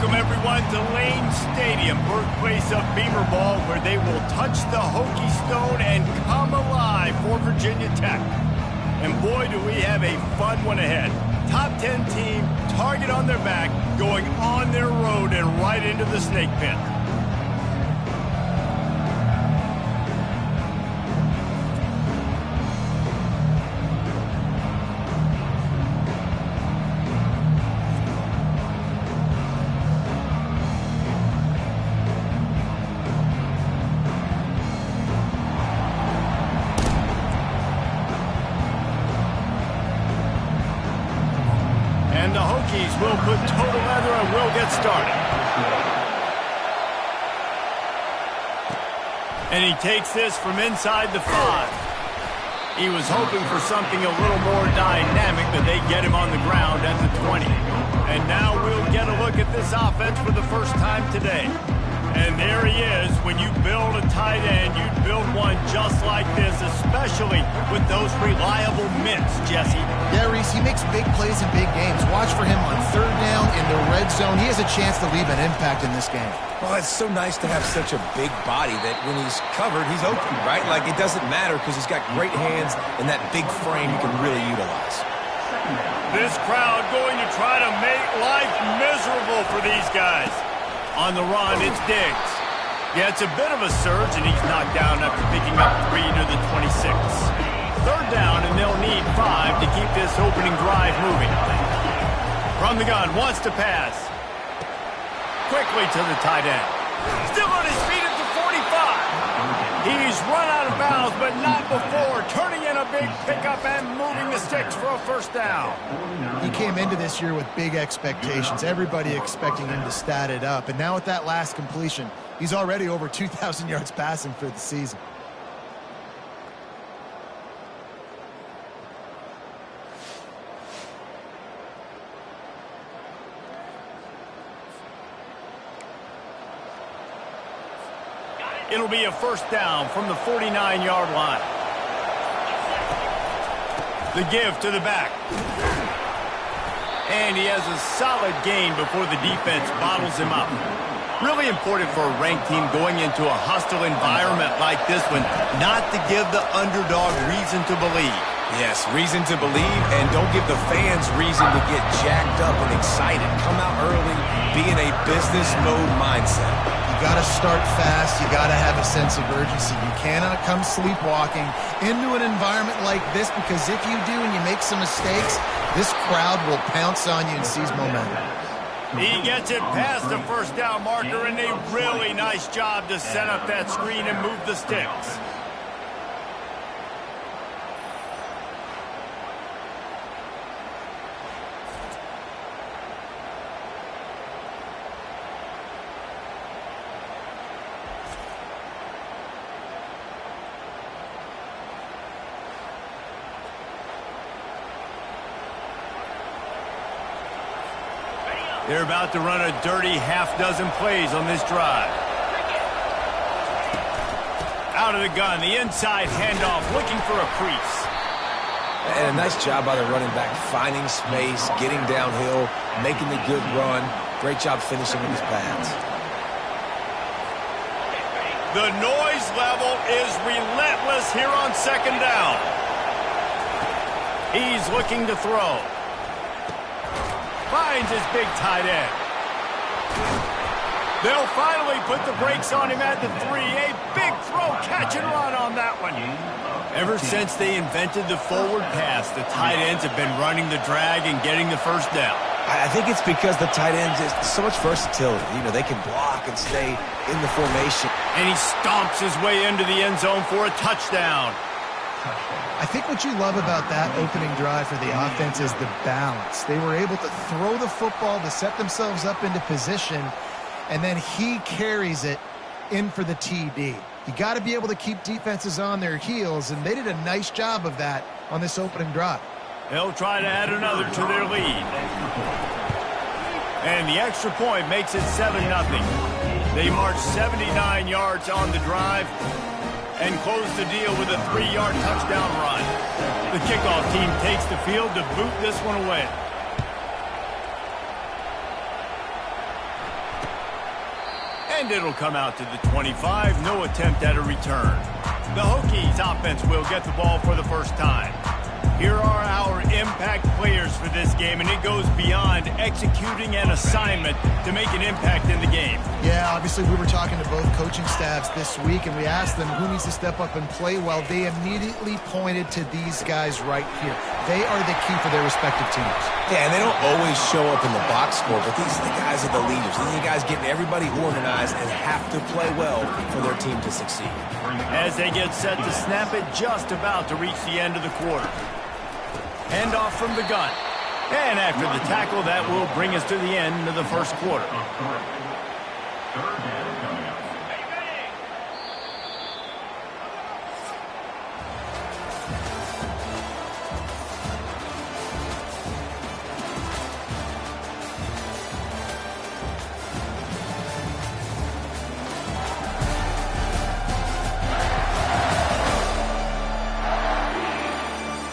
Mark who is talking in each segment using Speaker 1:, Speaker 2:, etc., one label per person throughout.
Speaker 1: Welcome, everyone, to Lane Stadium, birthplace of Beamer Ball, where they will touch the Hokie Stone and come alive for Virginia Tech. And boy, do we have a fun one ahead. Top 10 team, target on their back, going on their road and right into the snake pit. And the Hokies will put total leather and will get started. And he takes this from inside the 5. He was hoping for something a little more dynamic, but they get him on the ground at the 20. And now we'll get a look at this offense for the first time today. And there he is. When you build a tight end, you build one just like this, especially with those reliable mitts, Jesse.
Speaker 2: Yeah, Reese, he makes big plays in big games. Watch for him on third down in the red zone. He has a chance to leave an impact in this game.
Speaker 3: Well, it's so nice to have such a big body that when he's covered, he's open, right? Like, it doesn't matter because he's got great hands and that big frame you can really utilize.
Speaker 1: This crowd going to try to make life miserable for these guys. On the run, it's Diggs. Yeah, it's a bit of a surge, and he's knocked down after picking up 3 to the 26. Third down, and they'll need 5 to keep this opening drive moving. From the gun, wants to pass. Quickly to the tight end. Still on his feet at the 45. He's run out of bounds, but not before. Turning in a big pickup and moving the sticks for a first down.
Speaker 2: He came into this year with big expectations. Everybody expecting him to stat it up. And now with that last completion, he's already over 2,000 yards passing for the season.
Speaker 1: It'll be a first down from the 49-yard line. The give to the back. And he has a solid gain before the defense bottles him up. Really important for a ranked team going into a hostile environment like this one, not to give the underdog reason to believe.
Speaker 3: Yes, reason to believe, and don't give the fans reason to get jacked up and excited. Come out early, be in a business mode mindset.
Speaker 2: You got to start fast. You got to have a sense of urgency. You cannot come sleepwalking into an environment like this, because if you do and you make some mistakes, this crowd will pounce on you and seize momentum.
Speaker 1: He gets it past the first down marker, and a really nice job to set up that screen and move the sticks. They're about to run a dirty half-dozen plays on this drive. Out of the gun, the inside handoff, looking for a crease.
Speaker 3: And a nice job by the running back, finding space, getting downhill, making the good run. Great job finishing with his pads.
Speaker 1: The noise level is relentless here on second down. He's looking to throw. Finds his big tight end. They'll finally put the brakes on him at the 3. A big throw, catch and run on that one. Ever since they invented the forward pass, the tight ends have been running the drag and getting the first down.
Speaker 3: I think it's because the tight ends is so much versatility. You know, they can block and stay in the formation.
Speaker 1: And he stomps his way into the end zone for a touchdown.
Speaker 2: I think what you love about that opening drive for the offense is the balance. They were able to throw the football to set themselves up into position, and then he carries it in for the TD. You got to be able to keep defenses on their heels, and they did a nice job of that on this opening drive.
Speaker 1: They'll try to add another to their lead. And the extra point makes it 7-0. They march 79 yards on the drive and close the deal with a 3-yard touchdown run. The kickoff team takes the field to boot this one away. And it'll come out to the 25. No attempt at a return. The Hokies offense will get the ball for the first time. Here are our impact players for this game, and it goes beyond executing an assignment to make an impact in the game.
Speaker 2: Yeah, obviously we were talking to both coaching staffs this week, and we asked them who needs to step up and play well. They immediately pointed to these guys right here. They are the key for their respective teams.
Speaker 3: Yeah, and they don't always show up in the box score, but these are the guys are the leaders. These are the guys getting everybody organized and have to play well for their team to succeed.
Speaker 1: As they get set to snap it, just about to reach the end of the quarter. Handoff from the gun. And after the tackle, that will bring us to the end of the first quarter.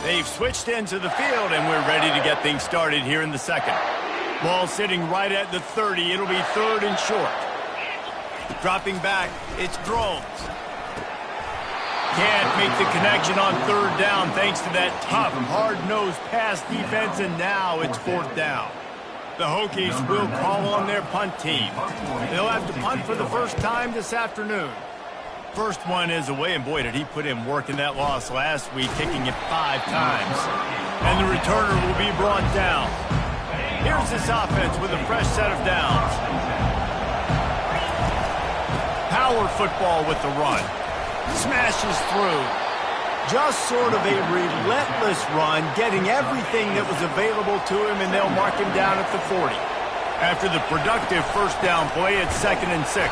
Speaker 1: They've switched into the field, and we're ready to get things started here in the second. Ball sitting right at the 30. It'll be third and short. Dropping back, it's Drones. Can't make the connection on third down thanks to that tough, hard-nosed pass defense, and now it's fourth down. The Hokies will call on their punt team. They'll have to punt for the first time this afternoon. First one is away, and boy, did he put in work in that loss last week, kicking it 5 times. And the returner will be brought down. Here's this offense with a fresh set of downs. Power football with the run. Smashes through. Just sort of a relentless run, getting everything that was available to him, and they'll mark him down at the 40. After the productive first down play, it's 2nd and 6.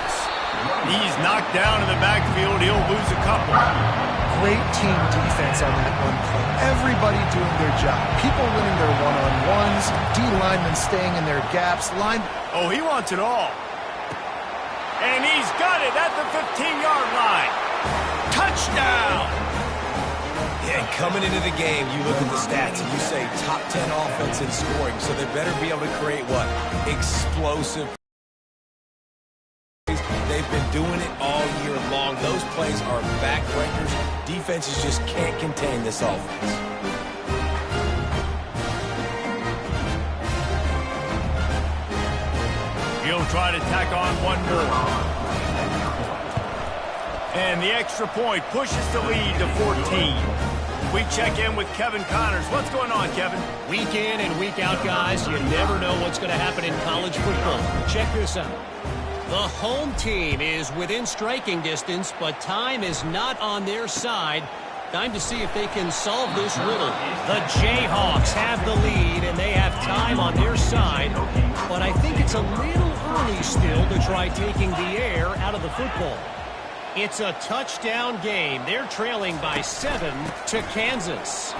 Speaker 1: He's knocked down in the backfield. He'll lose a couple.
Speaker 2: Great team defense on that one play. Everybody doing their job. People winning their one-on-ones. D linemen staying in their gaps.
Speaker 1: Oh, he wants it all. And he's got it at the 15-yard line. Touchdown!
Speaker 3: Yeah, and coming into the game, you look at the stats and you say top 10 offense in scoring, so they better be able to create what? Explosive. They've been doing it all year long. Those plays are backbreakers. Defenses just can't contain this offense.
Speaker 1: He'll try to tack on one more. And the extra point pushes the lead to 14. We check in with Kevin Connors. What's going on, Kevin?
Speaker 4: Week in and week out, guys, you never know what's going to happen in college football. Check this out. The home team is within striking distance, but time is not on their side. Time to see if they can solve this riddle. The Jayhawks have the lead, and they have time on their side. But I think it's a little early still to try taking the air out of the football. It's a touchdown game. They're trailing by 7 to Kansas.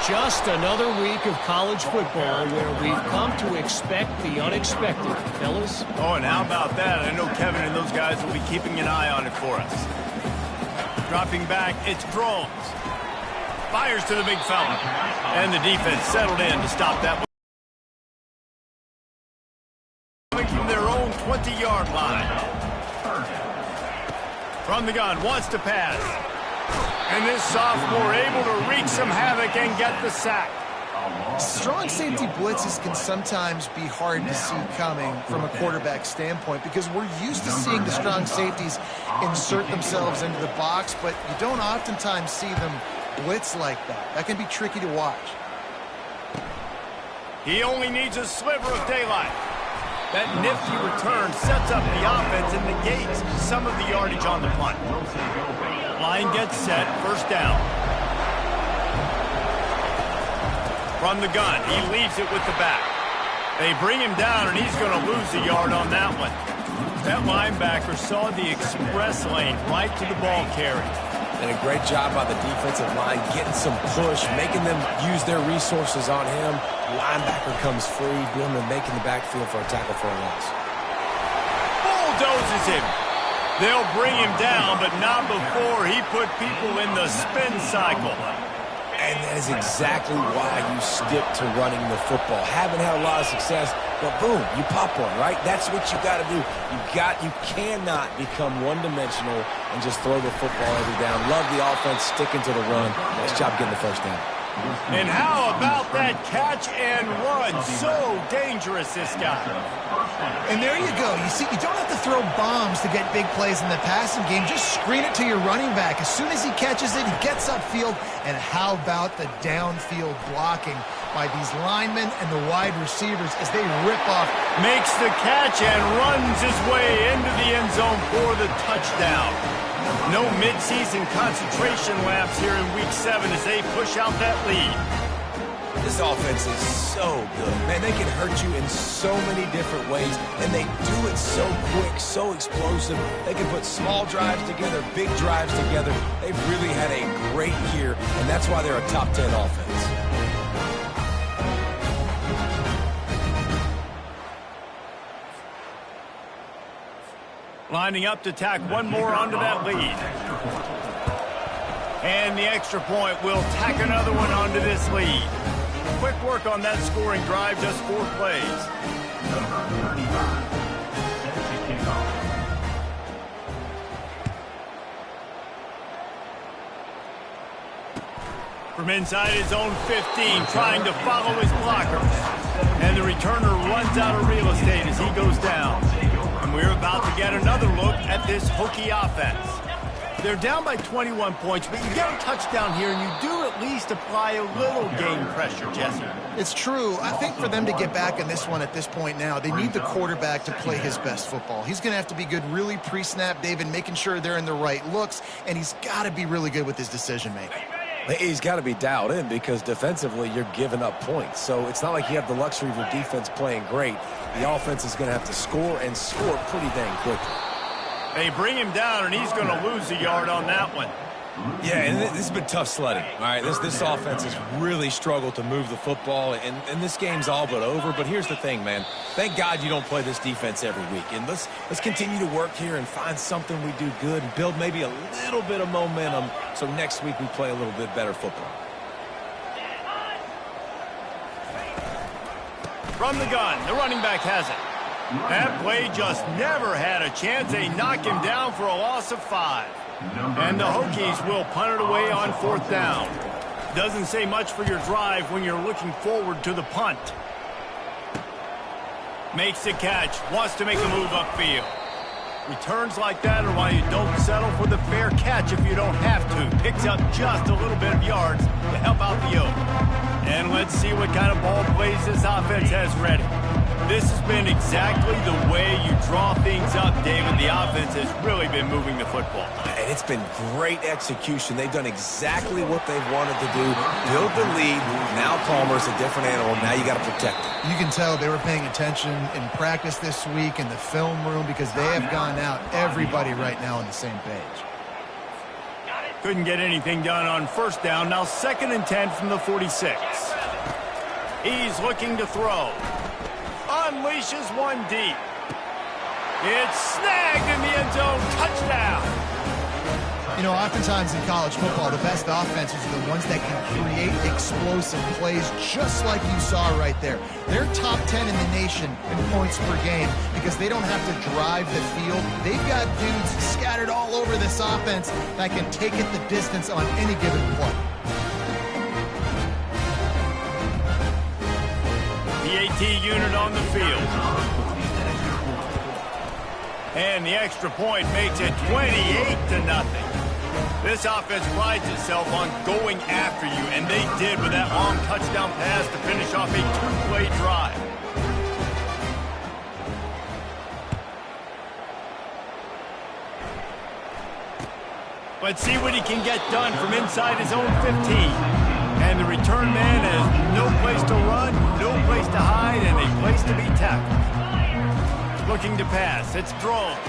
Speaker 4: Just another week of college football where we've come to expect the unexpected, fellas.
Speaker 1: Oh, and how about that? I know Kevin and those guys will be keeping an eye on it for us. Dropping back, it's Drones. Fires to the big fella. And the defense settled in to stop that. Coming from their own 20-yard line. From the gun, wants to pass. And this sophomore able to wreak some havoc and get the sack.
Speaker 2: Strong safety blitzes can sometimes be hard to see coming from a quarterback standpoint because we're used to seeing the strong safeties insert themselves into the box, but you don't oftentimes see them blitz like that. That can be tricky to watch.
Speaker 1: He only needs a sliver of daylight. That nifty return sets up the offense and negates some of the yardage on the punt. Line gets set, first down. From the gun, he leaves it with the back. They bring him down, and he's going to lose a yard on that one. That linebacker saw the express lane right to the ball carrier.
Speaker 3: And a great job by the defensive line, getting some push, making them use their resources on him. Linebacker comes free, boom, and making the backfield for a tackle for a loss.
Speaker 1: Bulldozes him. They'll bring him down, but not before he put people in the spin cycle.
Speaker 3: And that is exactly why you stick to running the football. Haven't had a lot of success, but boom, you pop one, right? That's what you got to do. You cannot become one-dimensional and just throw the football every down. Love the offense sticking to the run. Nice job getting the first down.
Speaker 1: And how about that catch and run? So dangerous, this guy.
Speaker 2: And there you go. You see, you don't have to throw bombs to get big plays in the passing game. Just screen it to your running back. As soon as he catches it, he gets upfield. And how about the downfield blocking by these linemen and the wide receivers as they rip off.
Speaker 1: Makes the catch and runs his way into the end zone for the touchdown. No midseason concentration laps here in Week 7 as they push out that lead.
Speaker 3: This offense is so good. Man, they can hurt you in so many different ways, and they do it so quick, so explosive. They can put small drives together, big drives together. They've really had a great year, and that's why they're a top 10 offense.
Speaker 1: Lining up to tack one more onto that lead. And the extra point will tack another one onto this lead. Quick work on that scoring drive, just 4 plays. From inside his own 15, trying to follow his blockers. And the returner runs out of real estate as he goes down. We're about to get another look at this Hokie offense. They're down by 21 points, but you get a touchdown here, and you do at least apply a little game pressure, Jesse.
Speaker 2: It's true. I think for them to get back in this one at this point now, they need the quarterback to play his best football. He's going to have to be good really pre-snap, David, making sure they're in the right looks, and he's got to be really good with his decision-making.
Speaker 3: He's got to be dialed in because defensively you're giving up points. So it's not like you have the luxury of your defense playing great. The offense is going to have to score and score pretty dang quickly.
Speaker 1: They bring him down, and he's going to lose a yard on that one.
Speaker 3: Yeah, and this has been tough sledding. All right, this offense has really struggled to move the football, and this game's all but over. But here's the thing, man. Thank God you don't play this defense every week. And let's continue to work here and find something we do good and build maybe a little bit of momentum so next week we play a little bit better football.
Speaker 1: From the gun, the running back has it. That play just never had a chance. They knock him down for a loss of 5. And the Hokies will punt it away on 4th down. Doesn't say much for your drive when you're looking forward to the punt. Makes the catch, wants to make a move upfield. Returns like that are why you don't settle for the fair catch if you don't have to. Picks up just a little bit of yards to help out the yoke. And let's see what kind of ball plays this offense has ready. This has been exactly the way you draw things up, David. The offense has really been moving the football.
Speaker 3: And it's been great execution. They've done exactly what they've wanted to do. Build the lead. Now Palmer's a different animal. Now you got to protect it.
Speaker 2: You can tell they were paying attention in practice this week in the film room because they have gone out, everybody right now on the same page.
Speaker 1: Couldn't get anything done on 1st down. Now 2nd and 10 from the 46. He's looking to throw. Unleashes one deep. It's snagged in the end zone. Touchdown.
Speaker 2: You know, oftentimes in college football, the best offenses are the ones that can create explosive plays just like you saw right there. They're top 10 in the nation in points per game because they don't have to drive the field. They've got dudes scattered all over this offense that can take it the distance on any given play.
Speaker 1: The AT unit on the field. And the extra point makes it 28-0. This offense prides itself on going after you, and they did with that long touchdown pass to finish off a 2-play drive. Let's see what he can get done from inside his own 15. And the return man has no place to run, no place to hide, and a place to be tackled. Looking to pass. It's Drones.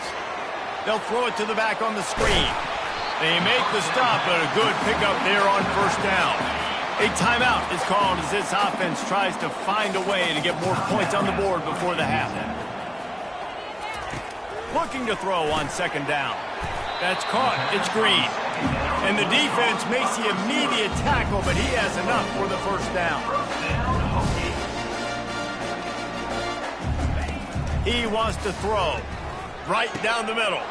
Speaker 1: They'll throw it to the back on the screen. They make the stop, but a good pickup there on 1st down. A timeout is called as this offense tries to find a way to get more points on the board before the half. Looking to throw on 2nd down. That's caught. It's Green. And the defense makes the immediate tackle, but he has enough for the 1st down. He wants to throw. Right down the middle.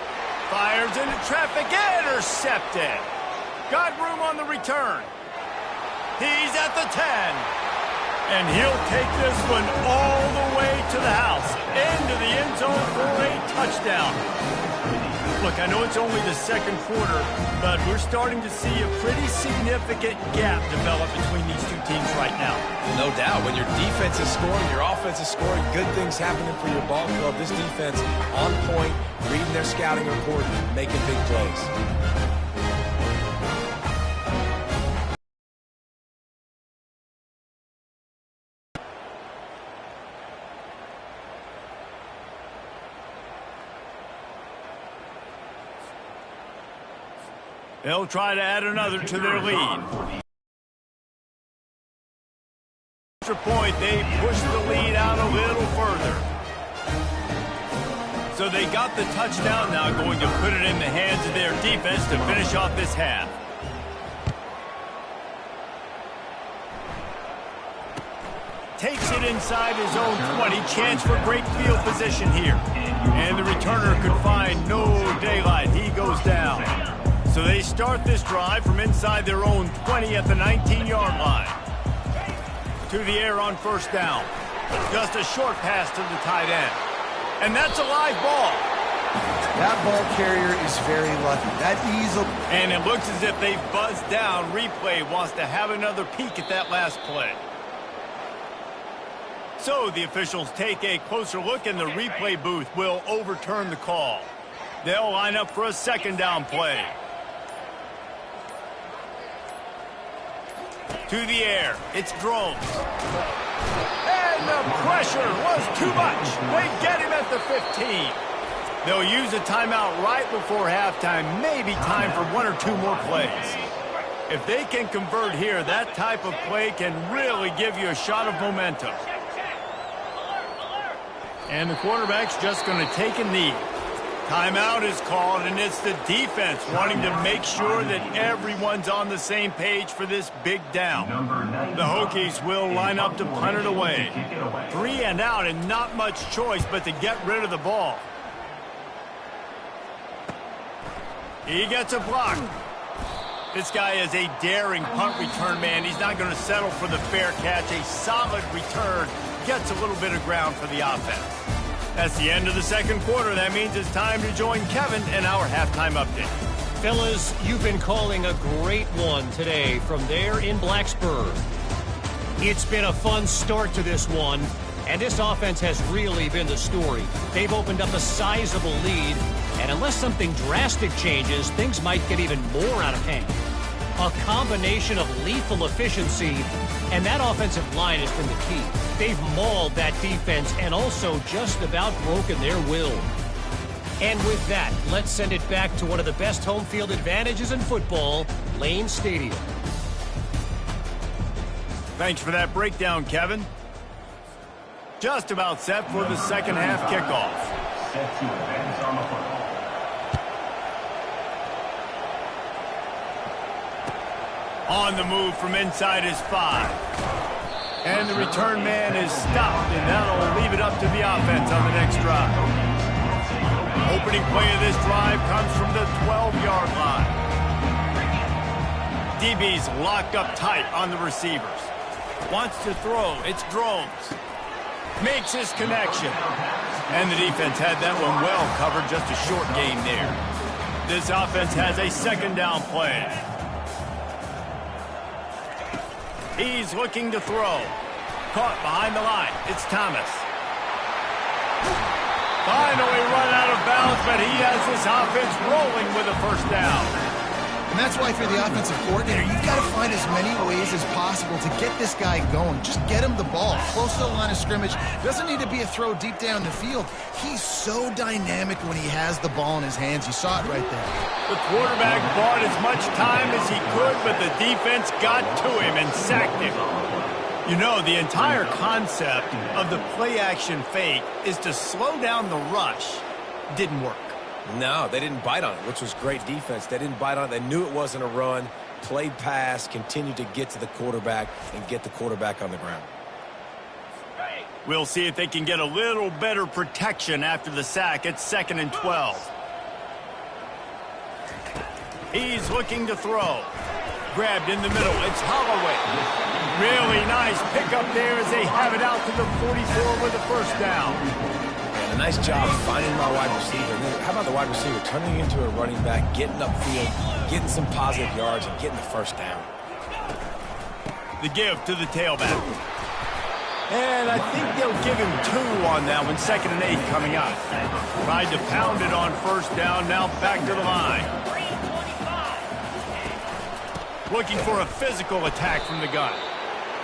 Speaker 1: Fires into traffic. Intercepted. Got room on the return. He's at the 10. And he'll take this one all the way to the house. Into the end zone for a touchdown. Look, I know it's only the second quarter, but we're starting to see a pretty significant gap develop between these two teams right now.
Speaker 3: No doubt. When your defense is scoring, your offense is scoring, good things happening for your ball club. This defense on point, reading their scouting report, making big plays.
Speaker 1: They'll try to add another to their lead. Extra point, they push the lead out a little further. So they got the touchdown, now going to put it in the hands of their defense to finish off this half. Takes it inside his own 20. Chance for great field position here. And the returner could find no daylight. He goes down. So they start this drive from inside their own 20 at the 19-yard line. To the air on first down. Just a short pass to the tight end. And that's a live ball.
Speaker 2: That ball carrier is very lucky. That easily.
Speaker 1: And it looks as if they've buzzed down. Replay wants to have another peek at that last play. So the officials take a closer look, and the replay booth will overturn the call. They'll line up for a second down play. To the air, it's Drones. And the pressure was too much. They get him at the 15. They'll use a timeout right before halftime, maybe time for one or two more plays. If they can convert here, that type of play can really give you a shot of momentum. And the quarterback's just going to take a knee. Timeout is called, and it's the defense wanting to make sure that everyone's on the same page for this big down. The Hokies will line up to punt it away. 3 and out, and not much choice but to get rid of the ball. He gets a block. This guy is a daring punt return man. He's not going to settle for the fair catch. A solid return gets a little bit of ground for the offense. That's the end of the second quarter. That means it's time to join Kevin in our halftime update.
Speaker 4: Fellas, you've been calling a great one today from there in Blacksburg. It's been a fun start to this one, and this offense has really been the story. They've opened up a sizable lead, and unless something drastic changes, things might get even more out of hand. A combination of lethal efficiency, and that offensive line has been the key. They've mauled that defense and also just about broken their will. And with that, let's send it back to one of the best home field advantages in football, Lane Stadium.
Speaker 1: Thanks for that breakdown, Kevin. Just about set for the second half kickoff. Set to advance on the football. On the move from inside his 5. And the return man is stopped, and that'll leave it up to the offense on the next drive. Opening play of this drive comes from the 12-yard line. DB's locked up tight on the receivers. Wants to throw. It's Drones. Makes his connection. And the defense had that one well covered, just a short gain there. This offense has a second down play. He's looking to throw. Caught behind the line. It's Thomas. Finally run out of bounds, but he has this offense rolling with a first down.
Speaker 2: And that's why for the offensive coordinator, you've got to find as many ways as possible to get this guy going. Just get him the ball. Close to the line of scrimmage. Doesn't need to be a throw deep down the field. He's so dynamic when he has the ball in his hands. You saw it right there.
Speaker 1: The quarterback bought as much time as he could, but the defense got to him and sacked him. You know, the entire concept of the play-action fake is to slow down the rush. Didn't work.
Speaker 3: No, they didn't bite on it, which was great defense. They didn't bite on it. They knew it wasn't a run, played pass, continued to get to the quarterback and get the quarterback on the ground.
Speaker 1: We'll see if they can get a little better protection after the sack at 2nd and 12. He's looking to throw. Grabbed in the middle. It's Holloway. Really nice pickup there as they have it out to the 44 with a first down.
Speaker 3: And a nice job finding my wide receiver. How about the wide receiver turning into a running back, getting upfield, getting some positive yards, and getting the first down.
Speaker 1: The give to the tailback. And I think they'll give him 2 on that one. 2nd and 8 coming up. Tried to pound it on first down. Now back to the line. Looking for a physical attack from the gun.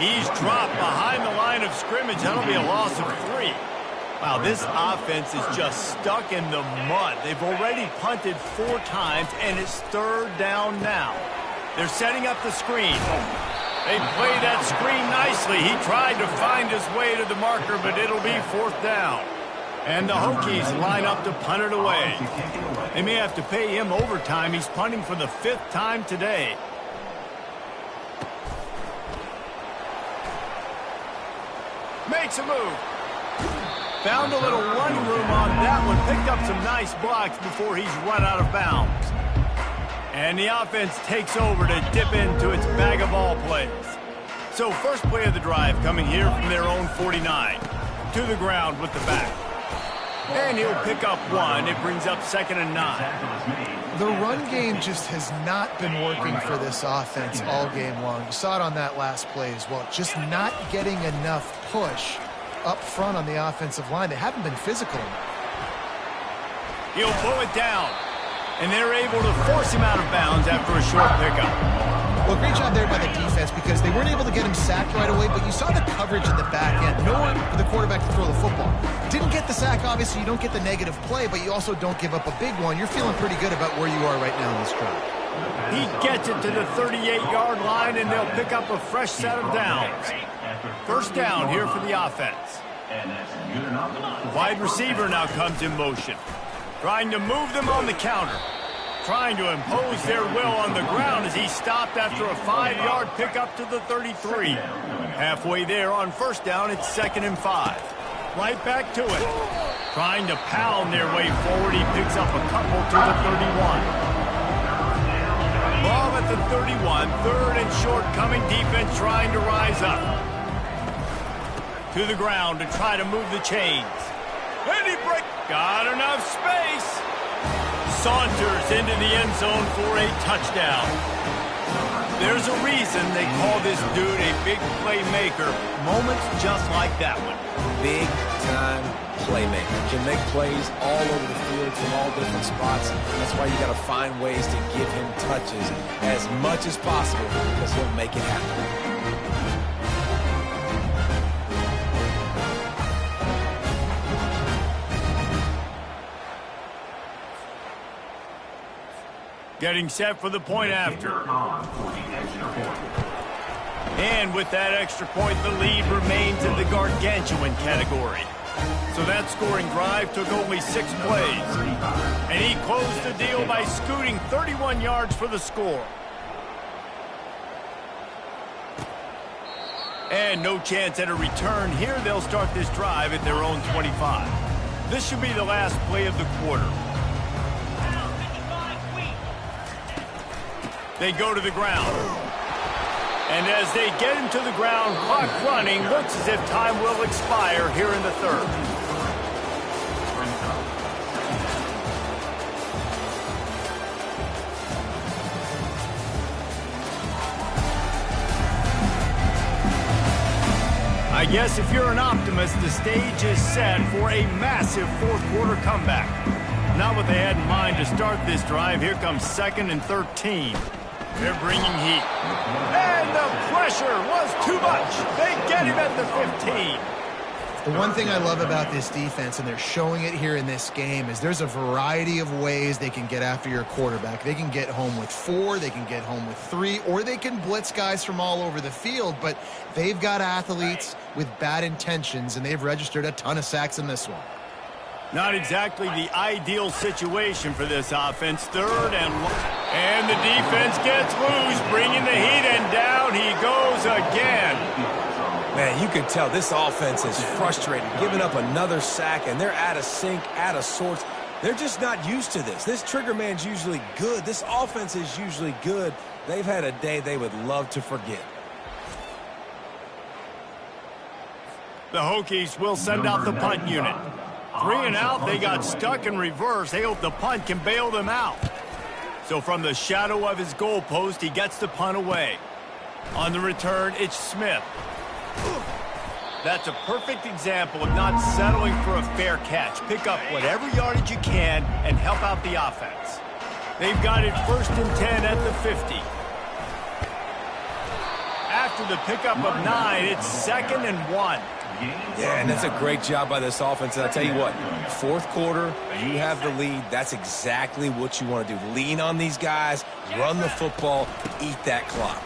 Speaker 1: He's dropped behind the line of scrimmage. That'll be a loss of 3. Wow, this offense is just stuck in the mud. They've already punted 4 times, and it's 3rd down now. They're setting up the screen. They play that screen nicely. He tried to find his way to the marker, but it'll be 4th down. And the Hokies line up to punt it away. They may have to pay him overtime. He's punting for the 5th time today. Makes a move. Found a little run room on that one. Picked up some nice blocks before he's run out of bounds. And the offense takes over to dip into its bag of all plays. So first play of the drive coming here from their own 49. To the ground with the back. And he'll pick up 1. It brings up 2nd and 9.
Speaker 2: The run game just has not been working for this offense all game long. You saw it on that last play as well. Just not getting enough push up front on the offensive line. They haven't been physical enough.
Speaker 1: He'll pull it down. And they're able to force him out of bounds after a short pickup.
Speaker 2: Well, great job there by the defense because they weren't able to get him sacked right away, but you saw the coverage in the back end. Nowhere for the quarterback to throw the football. Didn't get the sack, obviously. You don't get the negative play, but you also don't give up a big one. You're feeling pretty good about where you are right now in this drive.
Speaker 1: He gets it to the 38-yard line, and they'll pick up a fresh set of downs. First down here for the offense. Wide receiver now comes in motion. Trying to move them on the counter. Trying to impose their will on the ground as he stopped after a 5-yard pickup to the 33. Halfway there on first down, it's 2nd and 5. Right back to it. Trying to pound their way forward. He picks up a couple to the 31. Ball at the 31. 3rd and short coming. Defense trying to rise up. To the ground to try to move the chains. And he breaks. Got enough space. Saunters into the end zone for a touchdown. There's a reason they call this dude a big playmaker. Moments just like that one.
Speaker 3: Big-time playmaker. Can make plays all over the field from all different spots. That's why you got to find ways to give him touches as much as possible because he'll make it happen.
Speaker 1: Getting set for the point after. And with that extra point, the lead remains in the gargantuan category. So that scoring drive took only 6 plays. And he closed the deal by scooting 31 yards for the score. And no chance at a return. Here they'll start this drive at their own 25. This should be the last play of the quarter. They go to the ground. And as they get him to the ground, clock running, looks as if time will expire here in the 3rd. I guess if you're an optimist, the stage is set for a massive 4th quarter comeback. Not what they had in mind to start this drive. Here comes 2nd and 13. They're bringing heat. And the pressure was too much. They get him at the 15.
Speaker 2: The one thing I love about this defense, and they're showing it here in this game, is there's a variety of ways they can get after your quarterback. They can get home with 4, they can get home with 3, or they can blitz guys from all over the field. But they've got athletes with bad intentions, and they've registered a ton of sacks in this one.
Speaker 1: Not exactly the ideal situation for this offense. 3rd and the defense gets loose, bringing the heat, and down he goes again.
Speaker 3: Man, you can tell this offense is frustrated, giving up another sack, and they're out of sync, out of sorts. They're just not used to this. This trigger man's usually good. This offense is usually good. They've had a day they would love to forget.
Speaker 1: The Hokies will send out the punt unit. 3 and out, they got stuck in reverse. They hope the punt can bail them out. So from the shadow of his goalpost, he gets the punt away. On the return, it's Smith. That's a perfect example of not settling for a fair catch. Pick up whatever yardage you can and help out the offense. They've got it 1st and 10 at the 50. After the pickup of 9, it's 2nd and 1.
Speaker 3: Yeah, and that's a great job by this offense. And I'll tell you what, 4th quarter, you have the lead. That's exactly what you want to do. Lean on these guys, run the football, eat that clock.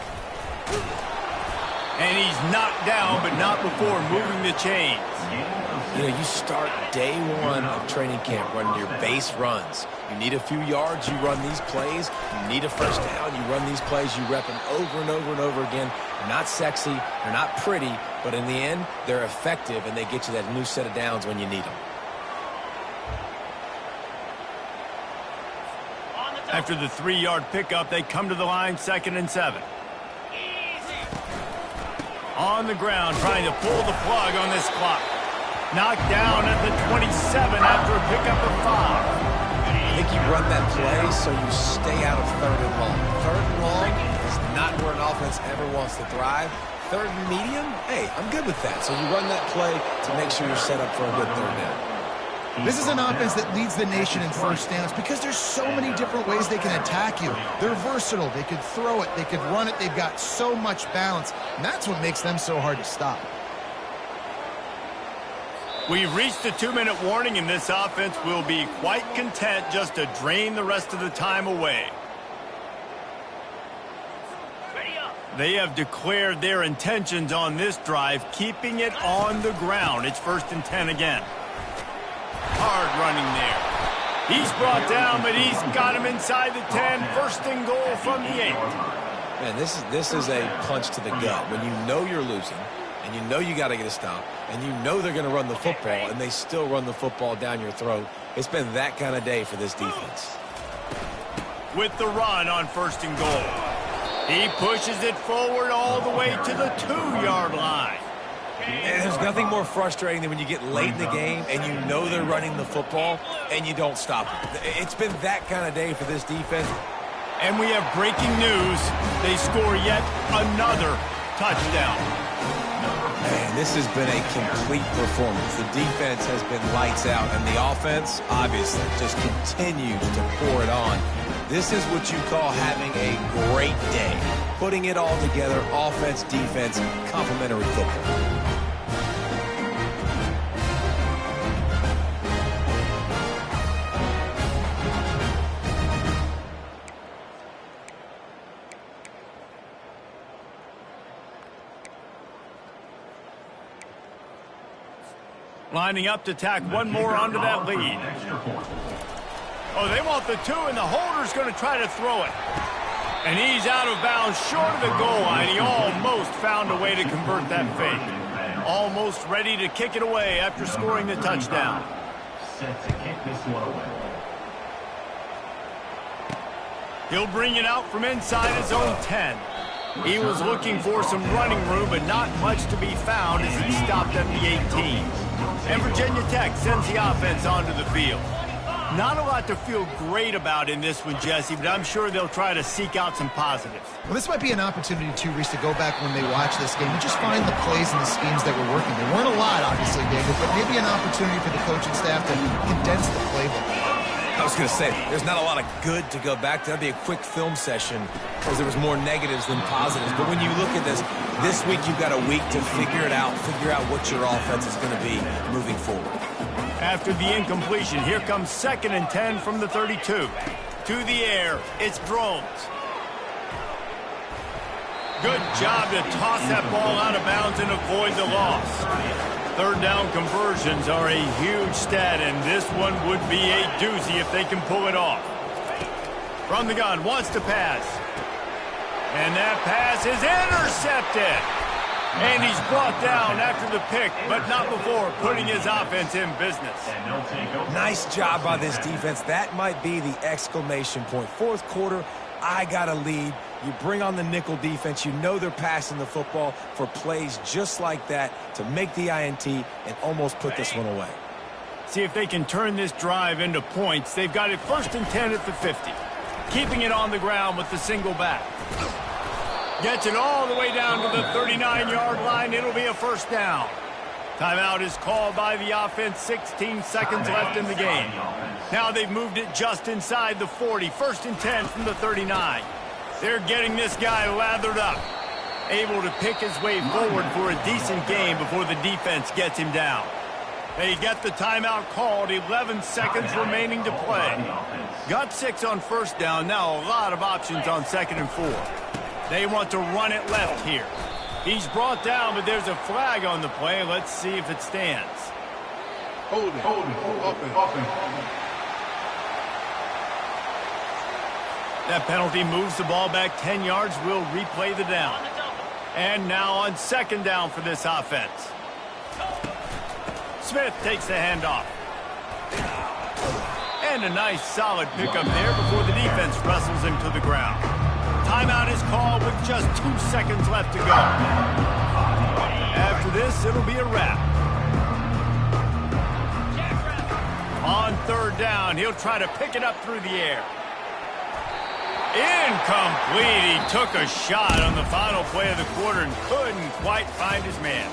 Speaker 1: And he's knocked down, but not before moving the chains.
Speaker 3: You know, you start day 1 of training camp running your base runs. You need a few yards, you run these plays. You need a first down, you run these plays. You rep them over and over and over again. They're not sexy, they're not pretty, but in the end, they're effective, and they get you that new set of downs when you need them.
Speaker 1: After the 3-yard pickup, they come to the line 2nd and 7. On the ground, trying to pull the plug on this clock. Knocked down at the 27 after a pickup of 5.
Speaker 3: I think you run that play so you stay out of 3rd and long. 3rd and long is not where an offense ever wants to thrive. 3rd and medium, hey, I'm good with that. So you run that play to make sure you're set up for a good 3rd down.
Speaker 2: This is an offense that leads the nation in first downs because there's so many different ways they can attack you. They're versatile. They could throw it. They could run it. They've got so much balance. And that's what makes them so hard to stop.
Speaker 1: We've reached the 2-minute warning, and this offense will be quite content just to drain the rest of the time away. They have declared their intentions on this drive, keeping it on the ground. It's 1st and 10 again. Hard running there. He's brought down, but he's got him inside the 10. 1st and goal from the 8.
Speaker 3: Man, this is a punch to the gut. When you know you're losing, and you know you got to get a stop, and you know they're going to run the football, and they still run the football down your throat. It's been that kind of day for this defense.
Speaker 1: With the run on 1st and goal. He pushes it forward all the way to the 2-yard line.
Speaker 3: And there's nothing more frustrating than when you get late in the game and you know they're running the football and you don't stop it. It's been that kind of day for this defense.
Speaker 1: And we have breaking news. They score yet another touchdown.
Speaker 3: Man, this has been a complete performance. The defense has been lights out, and the offense, obviously, just continues to pour it on. This is what you call having a great day. Putting it all together, offense, defense, complementary football.
Speaker 1: Lining up to tack one more onto that lead. Oh, they want the 2, and the holder's going to try to throw it. And he's out of bounds short of the goal line. He almost found a way to convert that fake. Almost ready to kick it away after scoring the touchdown.
Speaker 5: Set to kick this one away.
Speaker 1: He'll bring it out from inside his own 10. He was looking for some running room, but not much to be found as he stopped at the 18. And Virginia Tech sends the offense onto the field. Not a lot to feel great about in this one, Jesse, but I'm sure they'll try to seek out some positives.
Speaker 2: Well, this might be an opportunity, too, Reese, to go back when they watch this game and just find the plays and the schemes that were working. There weren't a lot, obviously, David, but maybe an opportunity for the coaching staff to condense the playbook.
Speaker 3: I was going to say, there's not a lot of good to go back to. That'd be a quick film session because there was more negatives than positives. But when you look at this week you've got a week to figure it out, figure out what your offense is going to be moving forward.
Speaker 1: After the incompletion, here comes 2nd and 10 from the 32. To the air, it's Drones. Good job to toss that ball out of bounds and avoid the loss. 3rd down conversions are a huge stat, and this one would be a doozy if they can pull it off. From the gun, wants to pass. And that pass is intercepted. And he's brought down after the pick, but not before putting his offense in business.
Speaker 3: Nice job by this defense. That might be the exclamation point. Fourth quarter, I got a lead. You bring on the nickel defense. You know they're passing the football for plays just like that to make the INT and almost put this one away.
Speaker 1: See if they can turn this drive into points. They've got it 1st and 10 at the 50. Keeping it on the ground with the single back. Gets it all the way down to the 39-yard line. It'll be a first down. Timeout is called by the offense. 16 seconds left in the game. Now they've moved it just inside the 40. 1st and 10 from the 39. They're getting this guy lathered up. Able to pick his way forward for a decent game before the defense gets him down. They get the timeout called. 11 seconds remaining to play. Got 6 on first down. Now a lot of options on 2nd and 4. They want to run it left here. He's brought down, but there's a flag on the play. Let's see if it stands.
Speaker 6: Hold it.
Speaker 1: That penalty moves the ball back 10 yards. We'll replay the down. And now on 2nd down for this offense. Smith takes the handoff. And a nice solid pickup there before the defense wrestles him to the ground. Timeout is called with just 2 seconds left to go. After this, it'll be a wrap. On 3rd down, he'll try to pick it up through the air. Incomplete. He took a shot on the final play of the quarter and couldn't quite find his man.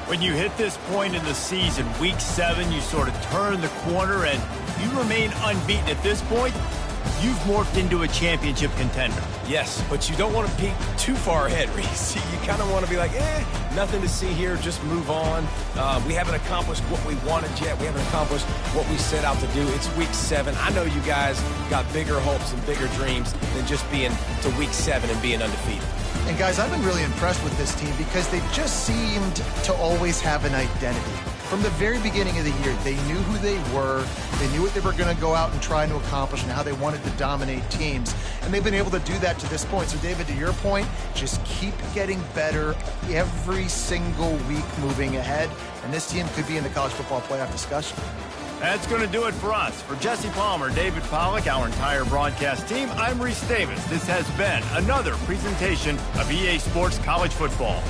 Speaker 1: When you hit this point in the season, week 7, you sort of turn the corner and you remain unbeaten at this point. You've morphed into a championship contender.
Speaker 3: Yes, but you don't want to peek too far ahead, Reese. You kind of want to be like, nothing to see here, just move on. We haven't accomplished what we wanted yet. We haven't accomplished what we set out to do. It's week 7. I know you guys got bigger hopes and bigger dreams than just being to week 7 and being undefeated.
Speaker 2: And guys, I've been really impressed with this team because they just seemed to always have an identity. From the very beginning of the year, they knew who they were, they knew what they were going to go out and try to accomplish and how they wanted to dominate teams. And they've been able to do that to this point. So, David, to your point, just keep getting better every single week moving ahead. And this team could be in the college football playoff discussion.
Speaker 1: That's going to do it for us. For Jesse Palmer, David Pollack, our entire broadcast team, I'm Reese Davis. This has been another presentation of EA Sports College Football.